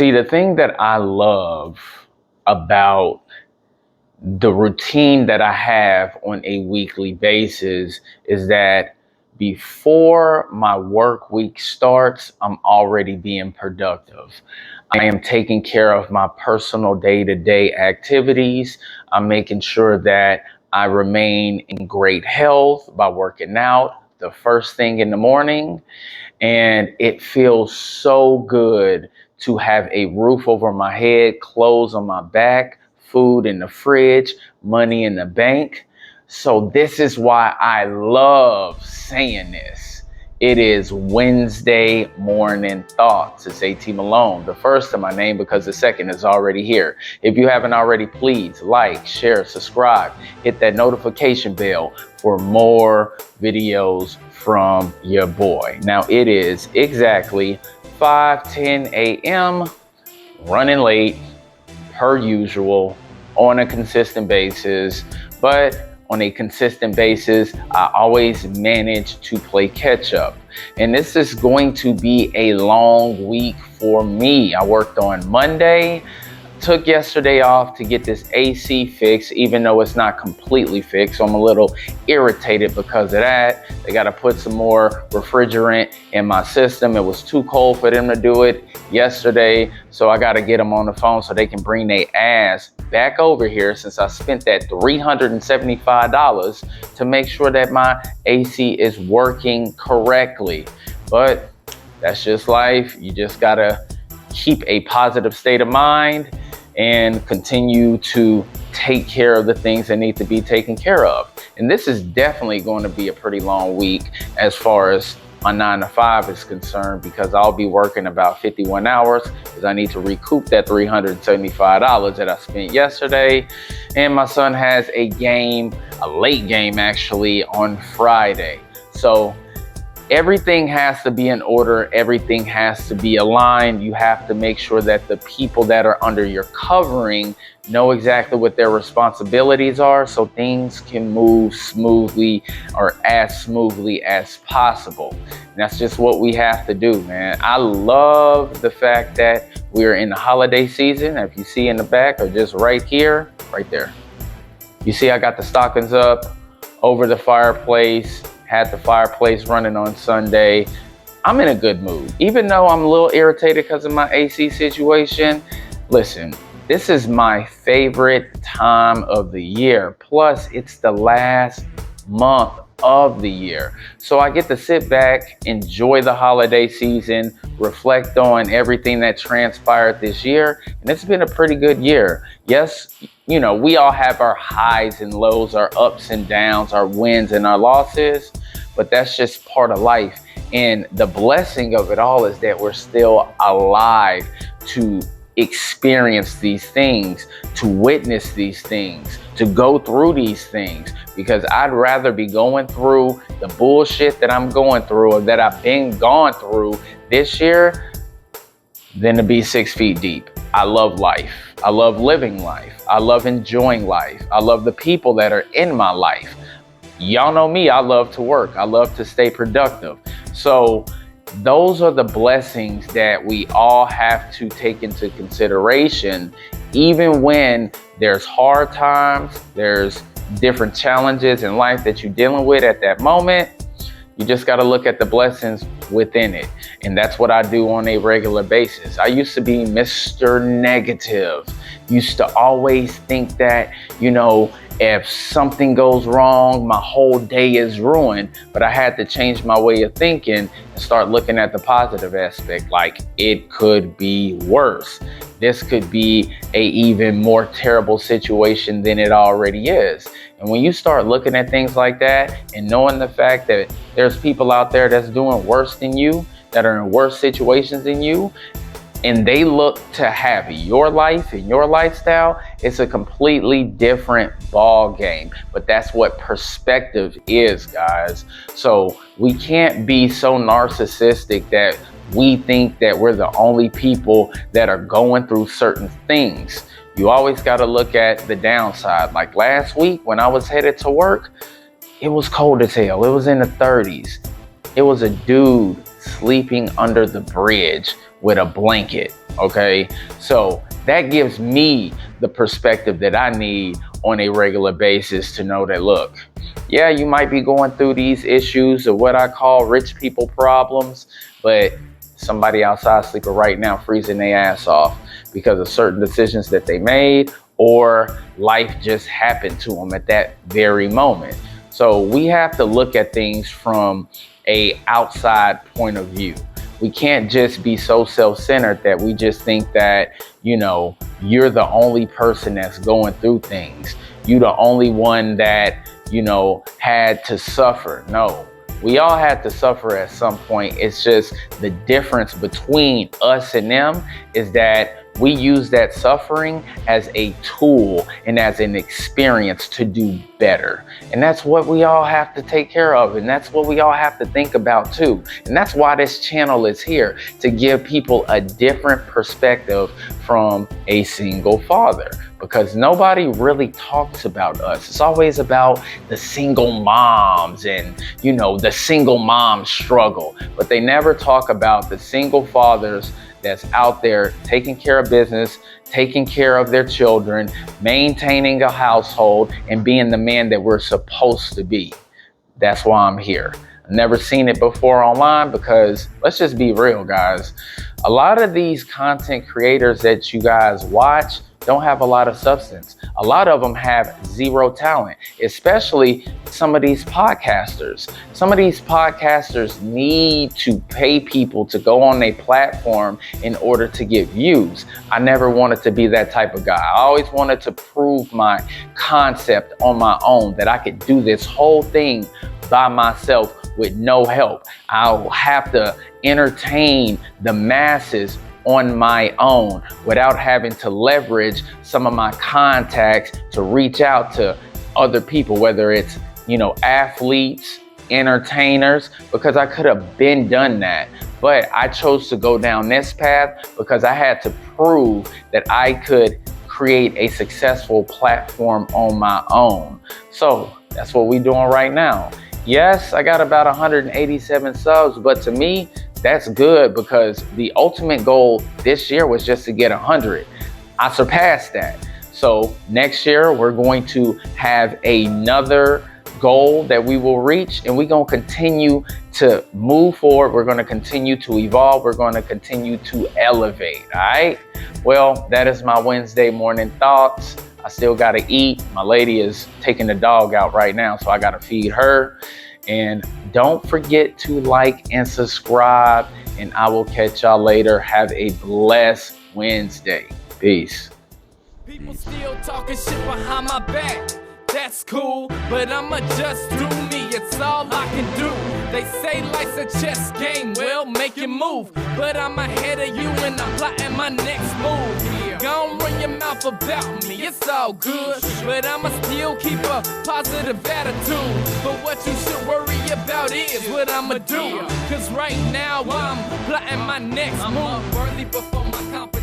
See, the thing that I love about the routine that I have on a weekly basis is that before my work week starts, I'm already being productive. I am taking care of my personal day-to-day activities. I'm making sure that I remain in great health by working out the first thing in the morning. And it feels so good to have a roof over my head, clothes on my back, food in the fridge, money in the bank. So this is why I love saying this. It is Wednesday morning thoughts. It's AT Malone, the first in my name because the second is already here. If you haven't already, please like, share, subscribe, hit that notification bell for more videos from your boy. Now it is exactly 5:10 a.m. running late per usual on a consistent basis, but on a consistent basis, I always manage to play catch up. And this is going to be a long week for me. I worked on Monday, took yesterday off to get this AC fixed, even though it's not completely fixed. So I'm a little irritated because of that. They got to put some more refrigerant in my system. It was too cold for them to do it yesterday. So I got to get them on the phone so they can bring their ass back over here, since I spent that $375 to make sure that my AC is working correctly. But that's just life. You just got to keep a positive state of mind and continue to take care of the things that need to be taken care of. And this is definitely going to be a pretty long week as far as my 9 to 5 is concerned, because I'll be working about 51 hours because I need to recoup that $375 that I spent yesterday. And my son has a game, a late game actually, on Friday. So everything has to be in order. Everything has to be aligned. You have to make sure that the people that are under your covering know exactly what their responsibilities are, so things can move smoothly, or as smoothly as possible. And that's just what we have to do, man. I love the fact that we're in the holiday season. If you see in the back, or just right here, right there, you see I got the stockings up over the fireplace. Had the fireplace running on Sunday. I'm in a good mood. Even though I'm a little irritated because of my AC situation, listen, this is my favorite time of the year. Plus, it's the last month of the year. So I get to sit back, enjoy the holiday season, reflect on everything that transpired this year. And it's been a pretty good year. Yes, you know, we all have our highs and lows, our ups and downs, our wins and our losses, but that's just part of life. And the blessing of it all is that we're still alive to experience these things, to witness these things, to go through these things, because I'd rather be going through the bullshit that I'm going through, or that I've been gone through this year, than to be 6 feet deep. I love life. I love living life. I love enjoying life. I love the people that are in my life. Y'all know me, I love to work. I love to stay productive. So those are the blessings that we all have to take into consideration, even when there's hard times, there's different challenges in life that you're dealing with at that moment. You just got to look at the blessings within it. And that's what I do on a regular basis. I used to be Mr. Negative. Used to always think that, you know, if something goes wrong, my whole day is ruined. But I had to change my way of thinking and start looking at the positive aspect. Like, it could be worse. This could be a even more terrible situation than it already is. And when you start looking at things like that, and knowing the fact that there's people out there that's doing worse than you, that are in worse situations than you, and they look to have your life and your lifestyle, it's a completely different ball game. But that's what perspective is, guys. So we can't be so narcissistic that we think that we're the only people that are going through certain things. You always got to look at the downside. Like last week when I was headed to work, it was cold as hell. It was in the 30s. It was a dude sleeping under the bridge with a blanket, okay? So that gives me the perspective that I need on a regular basis to know that, look, yeah, you might be going through these issues of what I call rich people problems, but somebody outside sleeping right now freezing their ass off because of certain decisions that they made, or life just happened to them at that very moment. So we have to look at things from a outside point of view. We can't just be so self-centered that we just think that, you're the only person that's going through things. You're the only one that, had to suffer. No, we all had to suffer at some point. It's just the difference between us and them is that we use that suffering as a tool and as an experience to do better. And that's what we all have to take care of. And that's what we all have to think about too. And that's why this channel is here, to give people a different perspective from a single father. Because nobody really talks about us. It's always about the single moms and, the single mom struggle. But they never talk about the single fathers that's out there taking care of business, taking care of their children, maintaining a household, and being the man that we're supposed to be. That's why I'm here. I've never seen it before online because let's just be real, guys. A lot of these content creators that you guys watch don't have a lot of substance. A lot of them have zero talent, especially some of these podcasters. Some of these podcasters need to pay people to go on their platform in order to get views. I never wanted to be that type of guy. I always wanted to prove my concept on my own, that I could do this whole thing by myself with no help. I'll have to entertain the masses on my own without having to leverage some of my contacts to reach out to other people, whether it's, athletes, entertainers, because I could have been done that. But I chose to go down this path because I had to prove that I could create a successful platform on my own. So that's what we're doing right now. Yes, I got about 187 subs, but to me, that's good because the ultimate goal this year was just to get 100. I surpassed that. So next year, we're going to have another goal that we will reach, and we're going to continue to move forward. We're going to continue to evolve. We're going to continue to elevate. All right. Well, that is my Wednesday morning thoughts. I still got to eat. My lady is taking the dog out right now, so I got to feed her. And don't forget to like and subscribe, and I will catch y'all later. Have a blessed Wednesday. Peace. People still talking shit behind my back. That's cool, but I'ma just do me. It's all I can do. They say life's a chess game. Well, make it move. But I'm ahead of you and I'm plotting my next move. Gon' run your mouth about me. It's all good, but I'ma still keep a positive attitude. But what you should worry about is what I'ma do. Cause right now I'm plotting my next move. I'm worthy before my competition.